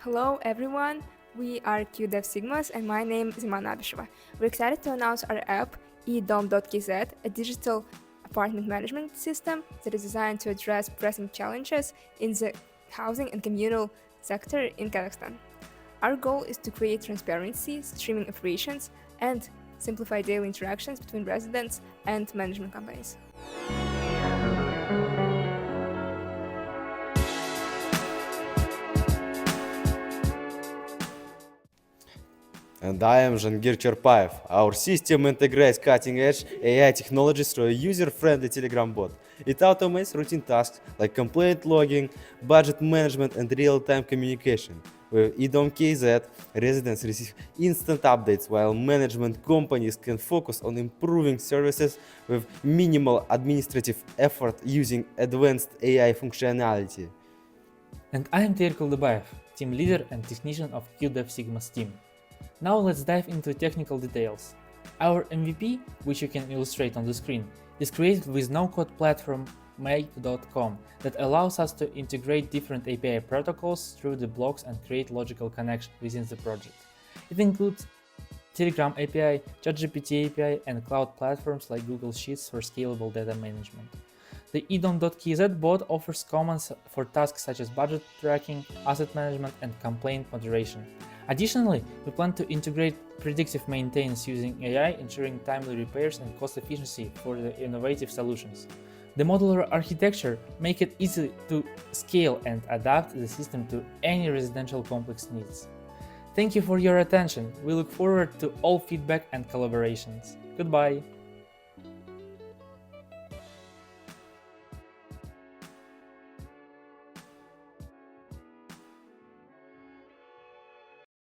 Hello everyone, we are QDev Sigmas and my name is Iman Abisheva. We're excited to announce our app, eDom.kz, a digital apartment management system that is designed to address pressing challenges in the housing and communal sector in Kazakhstan. Our goal is to create transparency, streaming operations, and simplify daily interactions between residents and management companies. And I am Zhangir. Our system integrates cutting-edge AI technologies through a user-friendly Telegram bot. It automates routine tasks like complaint logging, budget management, and real-time communication. With eDom.kz, residents receive instant updates while management companies can focus on improving services with minimal administrative effort using advanced AI functionality. And I am Tair Kaldybayev, team leader and technician of QDev Sigmas team. Now let's dive into technical details. Our MVP, which you can illustrate on the screen, is created with no-code platform make.com that allows us to integrate different API protocols through the blocks and create logical connection within the project. It includes Telegram API, ChatGPT API, and cloud platforms like Google Sheets for scalable data management. The eDom.kz bot offers commands for tasks such as budget tracking, asset management, and complaint moderation. Additionally, we plan to integrate predictive maintenance using AI, ensuring timely repairs and cost efficiency for the innovative solutions. The modular architecture makes it easy to scale and adapt the system to any residential complex needs. Thank you for your attention. We look forward to all feedback and collaborations. Goodbye.